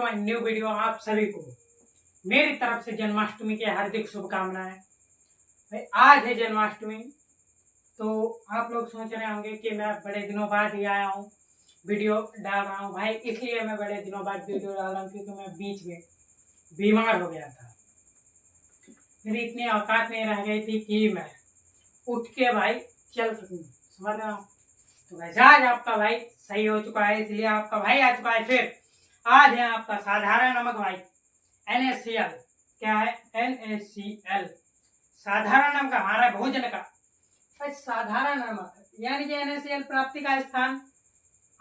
My new video. आप सभी को मेरी तरफ से जन्माष्टमी की हार्दिक शुभकामनाएं। भाई आज है जन्माष्टमी, तो आप लोग सोच रहे होंगे कि मैं बड़े दिनों बाद ही आया हूँ, वीडियो डाल रहा हूँ। भाई इसलिए मैं बड़े दिनों बाद वीडियो डाल रहा हूँ क्योंकि मैं बीच में बीमार हो गया था। मेरी इतनी औकात नहीं रह गई थी कि मैं उठ के भाई चल सकूँ, समझ रहा हूँ। तो वैसे आज आपका भाई सही हो चुका है, इसलिए आपका भाई आ चुका है। फिर आज है आपका साधारण नमक भाई, NaCl। क्या है? NaCl, साधारण नमक हमारा भोजन का। भाई साधारण नमक यानी कि NaCl प्राप्ति का स्थान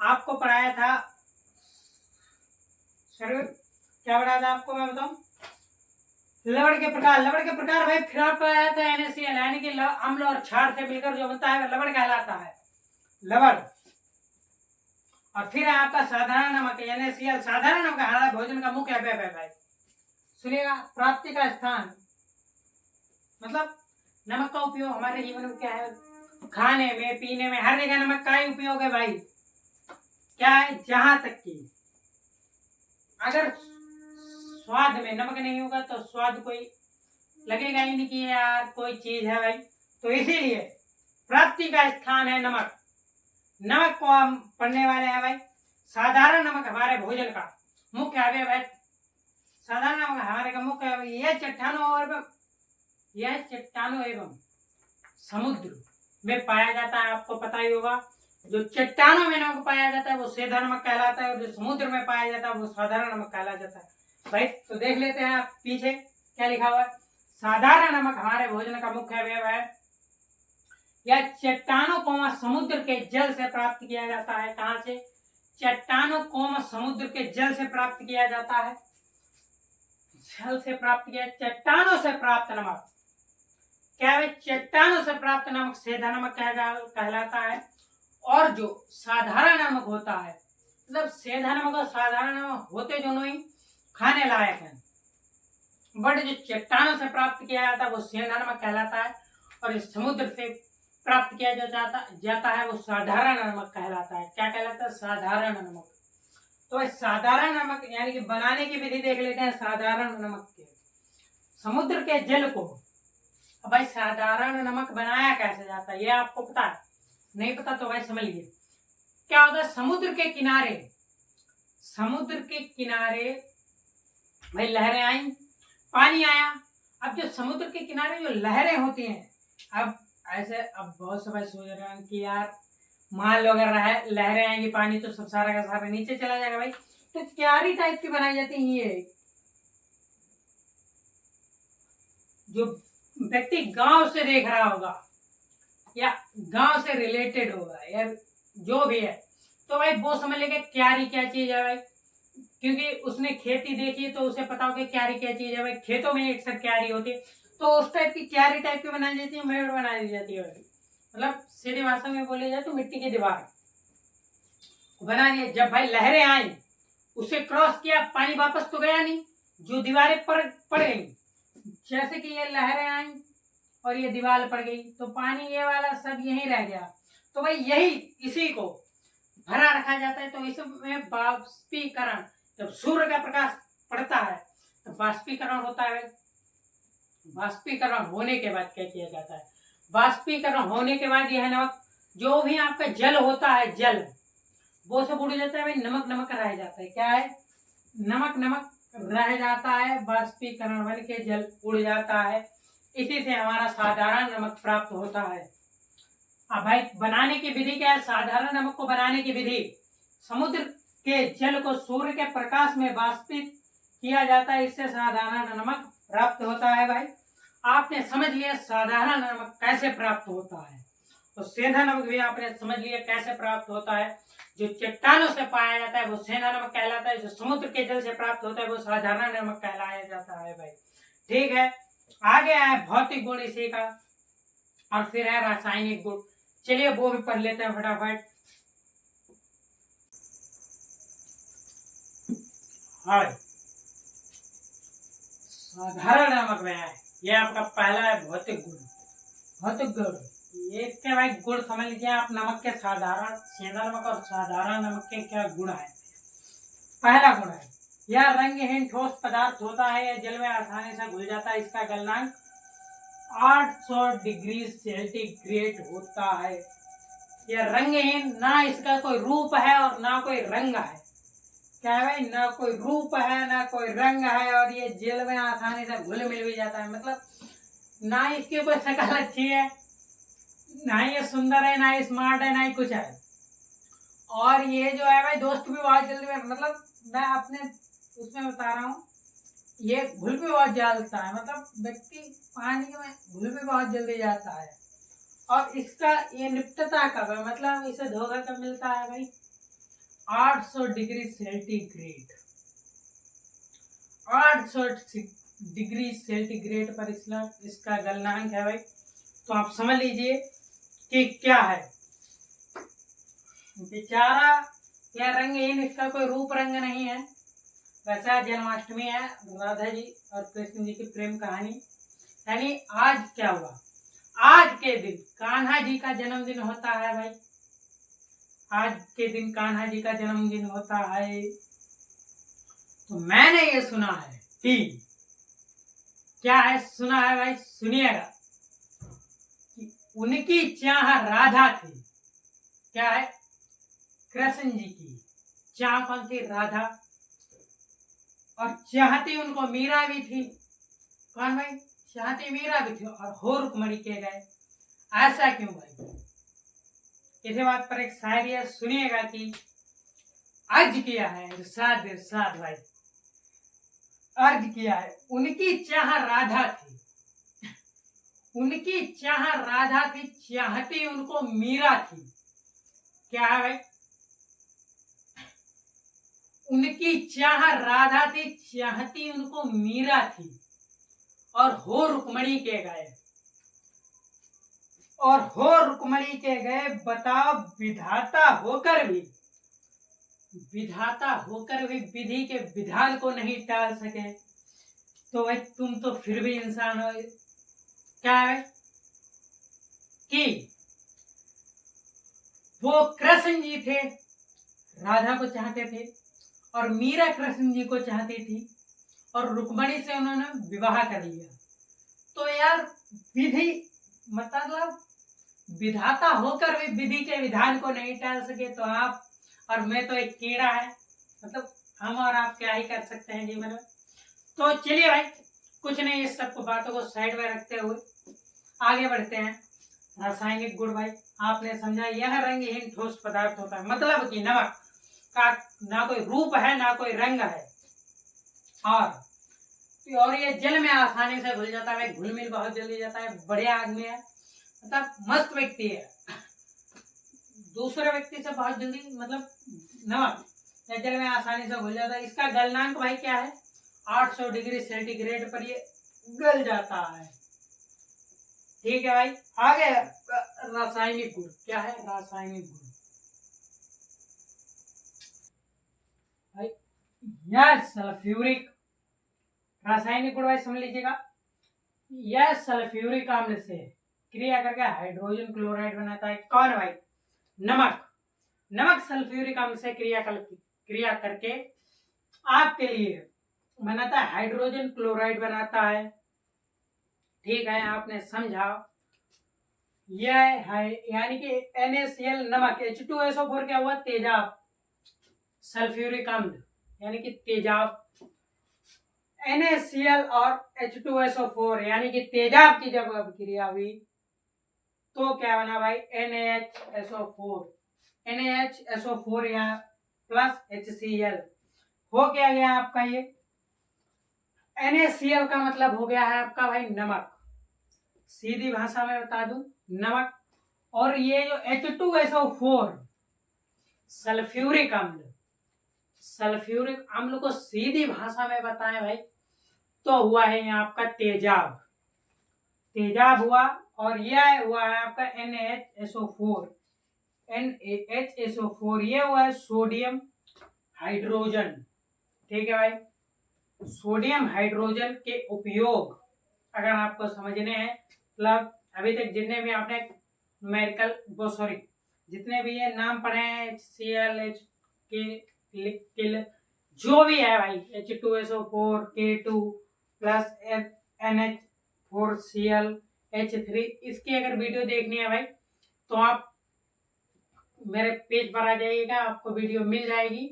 आपको पढ़ाया था। क्या पढ़ाया था आपको, मैं बताऊं? लवण के प्रकार भाई फिर आपको आया था NaCl, यानी कि अम्ल और क्षार से मिलकर जो बनता है लवण कहलाता है, लवण। और फिर आपका साधारण नमक NaCl, साधारण नमक हमारा भोजन का मुख्य अवयव है भाई। सुनिएगा, प्राप्ति का स्थान मतलब नमक का उपयोग हमारे जीवन में क्या है? खाने में, पीने में, हर जगह नमक का ही उपयोग है भाई। क्या है? जहां तक कि अगर स्वाद में नमक नहीं होगा तो स्वाद कोई लगेगा ही नहीं कि यार कोई चीज है भाई। तो इसीलिए प्राप्ति का स्थान है नमक। नमक को हम पढ़ने वाले हैं भाई। साधारण नमक हमारे भोजन का मुख्य अवयव है। साधारण नमक हमारे का मुख्य अवयव यह चट्टानों एवं समुद्र में पाया जाता है। आपको पता ही होगा, जो चट्टानों में नमक पाया जाता है वो सीधा नमक कहलाता है, और जो समुद्र में पाया जाता है वो साधारण नमक कहला जाता है भाई। तो देख लेते हैं आप पीछे क्या लिखा हुआ है। साधारण नमक हमारे भोजन का मुख्य अवयव है। यह चट्टानों को समुद्र के जल से प्राप्त किया जाता है। कहां से? चट्टानों को समुद्र के जल से प्राप्त किया जाता है। जल से प्राप्त किया, चट्टानों से प्राप्त नमक क्या है? चट्टानों से प्राप्त नमक सीधा नमक कहलाता है। और जो साधारण नमक होता है, मतलब सीधा नमक और साधारण नमक होते दोनों ही खाने लायक हैं, बट जो चट्टानों से प्राप्त किया जाता है वो सीधा नमक कहलाता है, और इस समुद्र से प्राप्त किया जाता है वो साधारण नमक कहलाता है। क्या कहलाता है? साधारण नमक। तो साधारण नमक यानी कि बनाने की विधि देख लेते हैं। साधारण नमक के समुद्र के जल को, भाई साधारण नमक बनाया कैसे जाता है ये आपको पता है? नहीं पता तो भाई समझ लीजिए। क्या होता है? समुद्र के किनारे भाई लहरें आई, पानी आया। अब जो समुद्र के किनारे जो लहरें होती हैं, अब ऐसे बहुत से भाई सोच रहे हैं कि यार मान लो अगर लहरें आएंगी, पानी तो सब सारा का सारा नीचे चला जाएगा भाई। तो क्यारी टाइप की बनाई जाती है। ये जो व्यक्ति गांव से देख रहा होगा या गांव से रिलेटेड होगा या जो भी है, तो भाई वो समझ लेगा क्यारी क्या चीज है भाई, क्योंकि उसने खेती देखी तो उसे पता होगा क्यारी क्या चीज है भाई। खेतों में एक सर क्यारी होती है, तो उस टाइप की क्यारी टाइप की बनाई जाती है, मेड़ बना दी जाती है। मतलब सीधी भाषा में बोली जाए तो मिट्टी की दीवार बना दिया। जब भाई लहरें आई, उसे क्रॉस किया, पानी वापस तो गया नहीं, जो दीवारें पड़ गई, जैसे कि ये लहरें आई और ये दीवार पड़ गई, तो पानी ये वाला सब यहीं रह गया। तो भाई इसी को भरा रखा जाता है। तो इसमें बाष्पीकरण, जब सूर्य का प्रकाश पड़ता है तो बाष्पीकरण होता है। बाष्पीकरण होने के बाद क्या किया जाता है? बाष्पीकरण होने के बाद यह नमक, जो भी आपका जल होता है, जल वो सब उड़ जाता है भाई, नमक रह जाता है। क्या है? नमक रह जाता है, बाष्पीकरण बन के जल उड़ जाता है। इसी से हमारा साधारण नमक प्राप्त होता है। अब भाई बनाने की विधि क्या है? साधारण नमक को बनाने की विधि, समुद्र के जल को सूर्य के प्रकाश में बाष्पित किया जाता है, इससे साधारण नमक प्राप्त होता है। भाई आपने समझ लिया साधारण नमक कैसे प्राप्त होता है, तो सेंधा नमक भी आपने समझ लिया कैसे प्राप्त होता है। जो चट्टानों से पाया जाता है वो सेंधा नमक कहलाता है, जो समुद्र के जल से प्राप्त होता है वो साधारण नमक कहलाया जाता है भाई। ठीक है, आगे है भौतिक गुण इसी का, और फिर है रासायनिक गुण। चलिए वो भी पढ़ लेते हैं फटाफट। हाँ, साधारण नमक में है, ये आपका पहला है भौतिक गुण। भौतिक गुण ये क्या भाई? गुण समझ लीजिए आप नमक के, साधारण सेंधा नमक और साधारण नमक के क्या गुण है। पहला गुण है यह रंगहीन ठोस पदार्थ होता है, यह जल में आसानी से घुल जाता है। इसका गलनांक 800 डिग्री सेंटीग्रेड होता है। यह रंगहीन, ना इसका कोई रूप है और ना कोई रंग है। क्या है भाई? ना कोई रूप है ना कोई रंग है, और ये जल में आसानी से घुल मिल भी जाता है। मतलब ना इसकी कोई शक्ल अच्छी है, ना ये सुंदर है, ना स्मार्ट है, ना ही कुछ है। और ये जो है भाई दोस्त भी बहुत जल्दी में, मतलब मैं अपने उसमें बता रहा हूँ, ये घुल भी बहुत जाता है। मतलब व्यक्ति पानी में घुल भी बहुत जल्दी जाता है। और इसका ये निपटता कब है, मतलब इसे धोखा कब मिलता है भाई? 800 डिग्री सेंटीग्रेड, 800 डिग्री सेंटीग्रेड पर इसका गलनांक है भाई। तो आप समझ लीजिए कि क्या है। बेचारा यह रंगहीन, इसका कोई रूप रंग नहीं है। वैसा जन्माष्टमी है, राधा जी और कृष्ण जी की प्रेम कहानी। यानी आज क्या हुआ, आज के दिन कान्हा जी का जन्मदिन होता है भाई। आज के दिन कान्हा जी का जन्मदिन होता है। तो मैंने ये सुना है कि क्या है, सुना है भाई, सुनिएगा कि उनकी चाह राधा थी। क्या है? कृष्ण जी की चाह कौन थी? राधा। और चाहती उनको मीरा भी थी। कौन भाई? चाहती मीरा भी थी, और हो रुक्मणी के गए। ऐसा क्यों भाई? इसी बात पर एक शायरी है, सुनिएगा कि अर्ज किया है इरशाद इरशाद भाई, अर्ज किया है। उनकी चाह राधा थी, उनकी चाह राधा थी, चाहती उनको मीरा थी। क्या है भाई? उनकी चाह राधा थी, चाहती उनको मीरा थी, और हो रुक्मणी के गए। और हो रुक्मणी के गए, बताओ विधाता होकर भी, विधाता होकर भी विधि के विधान को नहीं टाल सके। तो भाई तुम तो फिर भी इंसान हो। क्या है कि वो कृष्ण जी थे, राधा को चाहते थे, और मीरा कृष्ण जी को चाहती थी, और रुक्मणी से उन्होंने विवाह कर लिया। तो यार विधि, मतलब विधाता होकर भी विधि के विधान को नहीं टाल सके, तो आप और मैं तो एक कीड़ा है। मतलब हम और आप क्या ही कर सकते हैं जीवन में। तो चलिए भाई, कुछ नहीं, इस सब बातों को साइड में रखते हुए आगे बढ़ते हैं। रासायनिक गुण भाई आपने समझा, यह रंगहीन ठोस पदार्थ होता है, मतलब कि नमक का ना कोई रूप है ना कोई रंग है, और ये जल में आसानी से घुल जाता है। घुल मिल बहुत जल्दी जाता है। बढ़िया आदमी है, मतलब मस्त व्यक्ति है। दूसरे व्यक्ति से बहुत जल्दी, मतलब नमक या जल में आसानी से घुल जाता है। इसका गलनांक भाई क्या है? 800 डिग्री सेंटीग्रेड पर ये गल जाता है। ठीक है भाई, आगे रासायनिक गुण क्या है? रासायनिक गुण भाई, यह सल्फ्यूरिक, रासायनिक गुण भाई समझ लीजिएगा। यह सल्फ्यूरिक अम्ल से क्रिया करके हाइड्रोजन क्लोराइड बनाता है। कौन भाई? नमक। नमक सल्फ्यूरिक अम्ल से क्रिया करके आपके लिए बनाता है, हाइड्रोजन क्लोराइड बनाता है। ठीक है, आपने समझा। यह है यानी कि NaCl नमक, H2SO4 क्या हुआ? तेजाब। सल्फ्यूरिक अम्ल यानी कि तेजाब। NaCl और H2SO4 यानी कि तेजाब की जब क्रिया हुई तो क्या बना भाई? NaHSO4। NaHSO4 या प्लस HCl हो क्या गया आपका? ये NaCl का मतलब हो गया है आपका भाई नमक, सीधी भाषा में बता दूं नमक। और ये जो H2SO4 सल्फ्यूरिक अम्ल, सल्फ्यूरिक अम्ल को सीधी भाषा में बताएं भाई तो हुआ है यहाँ आपका तेजाब। तेजाब हुआ, और यह हुआ है आपका NaHSO4। NaHSO4 ये हुआ है सोडियम हाइड्रोजन। ठीक है भाई, सोडियम हाइड्रोजन के उपयोग अगर आपको समझने हैं, मतलब अभी तक जितने भी आपने न्यूमेरिकल वो जितने भी ये नाम पढ़े हैं, HCl, H के जो भी है भाई, H2SO4 K2 plus NH4Cl H3, इसकी अगर वीडियो देखनी है भाई तो आप मेरे पेज पर आ जाइएगा, आपको वीडियो मिल जाएगी।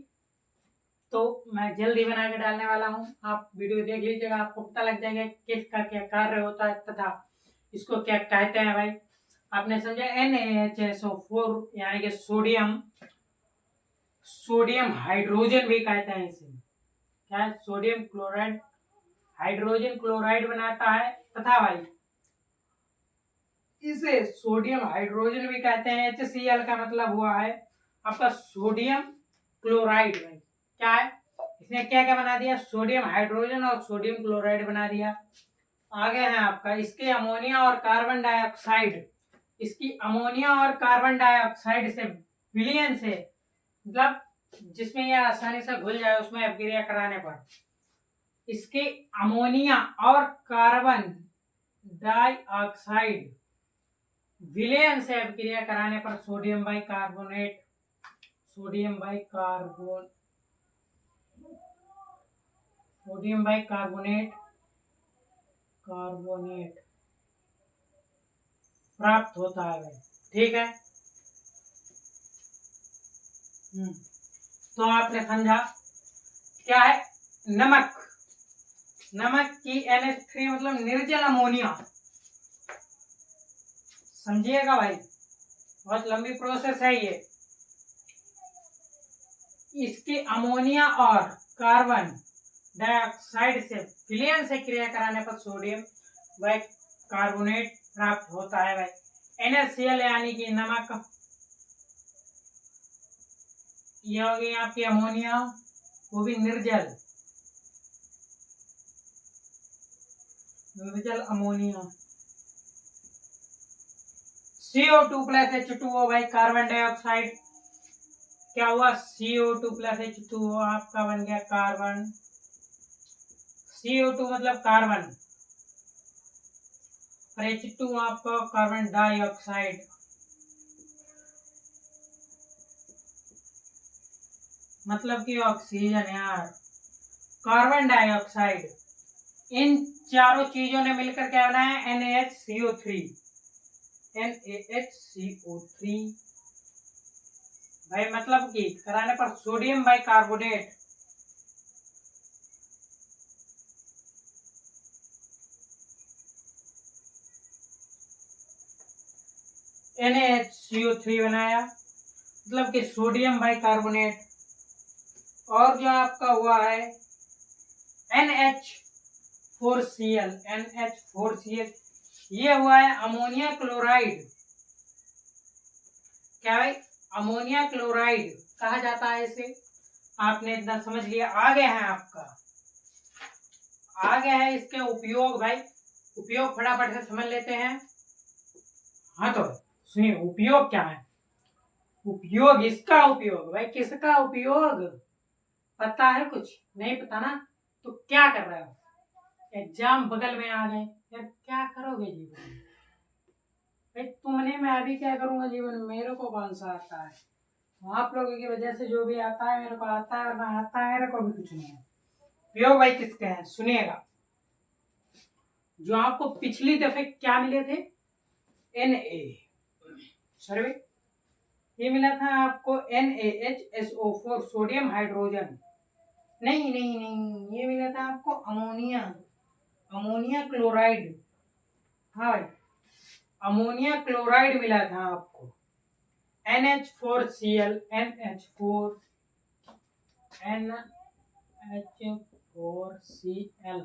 तो मैं जल्दी बना के डालने वाला हूँ, आप वीडियो देख लीजिएगा, आपको पता लग जाएगा किसका क्या कार्य होता है तथा इसको क्या कहते हैं भाई। आपने समझा, NaHSO4 यानी कि सोडियम हाइड्रोजन भी कहते हैं इसे। क्या है? सोडियम क्लोराइड हाइड्रोजन क्लोराइड बनाता है तथा भाई इसे सोडियम हाइड्रोजन भी कहते हैं। HCl का मतलब हुआ है आपका सोडियम क्लोराइड। भाई क्या है, इसने क्या क्या बना दिया, सोडियम हाइड्रोजन और सोडियम क्लोराइड बना दिया। आगे है आपका इसके अमोनिया और कार्बन डाइऑक्साइड, इसकी अमोनिया और कार्बन डाइऑक्साइड से विलयन से, मतलब जिसमें यह आसानी से घुल जाए उसमें अपक्रिया कराने पर, इसके अमोनिया और कार्बन डाइऑक्साइड विलयन से अपक्रिया कराने पर सोडियम बाइकार्बोनेट प्राप्त होता है भाई। ठीक है, तो आपने समझा क्या है नमक। नमक की NH3 मतलब निर्जल अमोनिया। समझिएगा भाई, बहुत लंबी प्रोसेस है ये। इसके अमोनिया और कार्बन डाइऑक्साइड से विलयन से क्रिया कराने पर सोडियम बाइकार्बोनेट प्राप्त होता है भाई। NaCl यानी कि नमक, ये हो गई आपकी अमोनिया, वो भी निर्जल अमोनिया। CO2 प्लस H2O भाई कार्बन डाइऑक्साइड, क्या हुआ CO2 प्लस H2O आपका बन गया कार्बन। CO2 मतलब कार्बन और H2 आपका कार्बन डाइऑक्साइड। मतलब कि ऑक्सीजन यार, कार्बन डाइऑक्साइड, इन चारों चीजों ने मिलकर क्या बनाया NaHCO3। भाई मतलब कि कराने पर सोडियम बाइकार्बोनेट, NaHCO3 बनाया, मतलब कि सोडियम बाइकार्बोनेट। और जो आपका हुआ है NH4Cl, ये हुआ है अमोनिया क्लोराइड। क्या भाई, अमोनिया क्लोराइड कहा जाता है इसे। आपने इतना समझ लिया। आगे है आपका, आगे है इसके उपयोग। भाई उपयोग फटाफट से समझ लेते हैं। हाँ तो सुनिए, उपयोग क्या है। उपयोग, इसका उपयोग भाई, किसका उपयोग पता है? कुछ नहीं पता ना, तो क्या कर रहे हो, एग्जाम बगल में आ गए यार, क्या करोगे जीवन में भाई। तुमने, मैं अभी क्या करूंगा जीवन में, मेरे को कौन सा आता है। आप लोगों की वजह से जो भी आता है मेरे को आता है, और ना आता है मेरे को भी कुछ नहीं है। उपयोग भाई किसके हैं सुनिएगा। जो आपको पिछली दफे क्या मिले थे, Na सर्वे, ये मिला था आपको NaHSO4 सोडियम हाइड्रोजन। नहीं नहीं नहीं, ये मिला था आपको अमोनिया क्लोराइड। हाँ भाई, अमोनिया क्लोराइड मिला था आपको। NH4Cl NH4Cl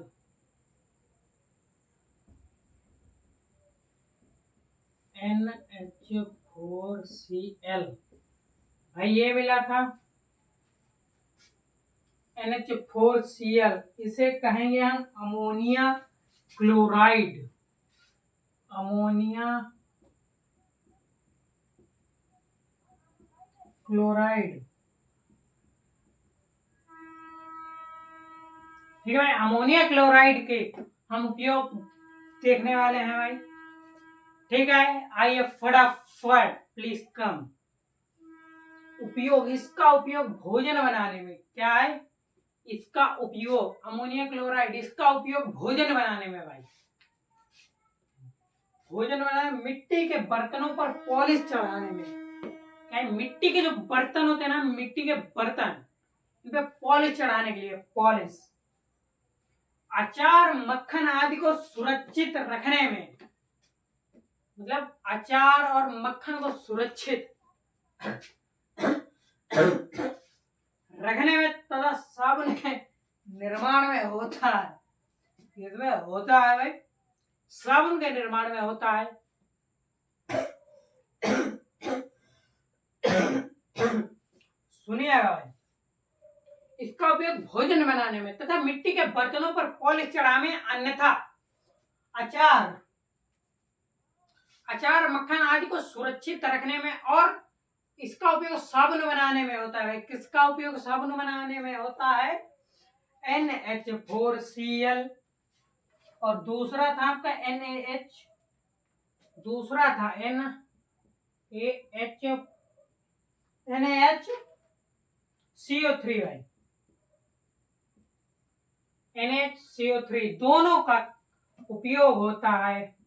भाई, ये मिला था NH4Cl, इसे कहेंगे हम अमोनिया क्लोराइड। ठीक है भाई, अमोनिया क्लोराइड के हम उपयोग देखने वाले हैं भाई। ठीक है, आइए फटाफट प्लीज कम। उपयोग, इसका उपयोग भोजन बनाने में क्या है, इसका उपयोग अमोनियम क्लोराइड, इसका उपयोग भोजन बनाने में भाई, भोजन बनाने, मिट्टी के बर्तनों पर पॉलिश चढ़ाने में, क्या मिट्टी के जो बर्तन होते हैं ना, मिट्टी के बर्तन, इन पे पॉलिश चढ़ाने के लिए, पॉलिश, अचार मक्खन आदि को सुरक्षित रखने में, मतलब अचार और मक्खन को सुरक्षित रखने में तथा साबुन के निर्माण में होता है, इसमें होता है भाई, साबुन के निर्माण में होता है। सुनिएगा भाई, इसका उपयोग भोजन बनाने में तथा मिट्टी के बर्तनों पर पॉलिश चढ़ाने, अन्यथा अचार मक्खन आदि को सुरक्षित रखने में, और इसका उपयोग साबुन बनाने में होता है। किसका उपयोग साबुन बनाने में होता है? NH4Cl, और दूसरा था आपका NaH, दूसरा था NaHCO3 भाई, NaHCO3, दोनों का उपयोग होता है।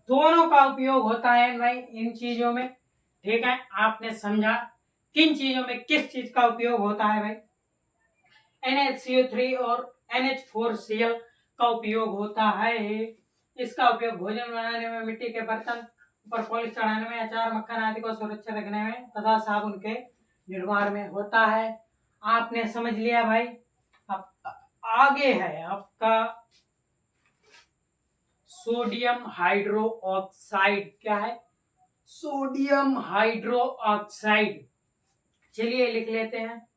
दोनों का उपयोग होता है भाई इन चीजों में। ठीक है, आपने समझा किन चीजों में किस चीज का उपयोग होता है भाई। NaCO3 और NH4Cl का उपयोग होता है। इसका उपयोग भोजन बनाने में, मिट्टी के बर्तन पर पॉलिश चढ़ाने में, अचार मक्खन आदि को सुरक्षित रखने में तथा साबुन के निर्माण में होता है। आपने समझ लिया भाई। अब आगे है आपका सोडियम हाइड्रो ऑक्साइड। क्या है? Sodium hydro oxide. चलिए लिख लेते हैं।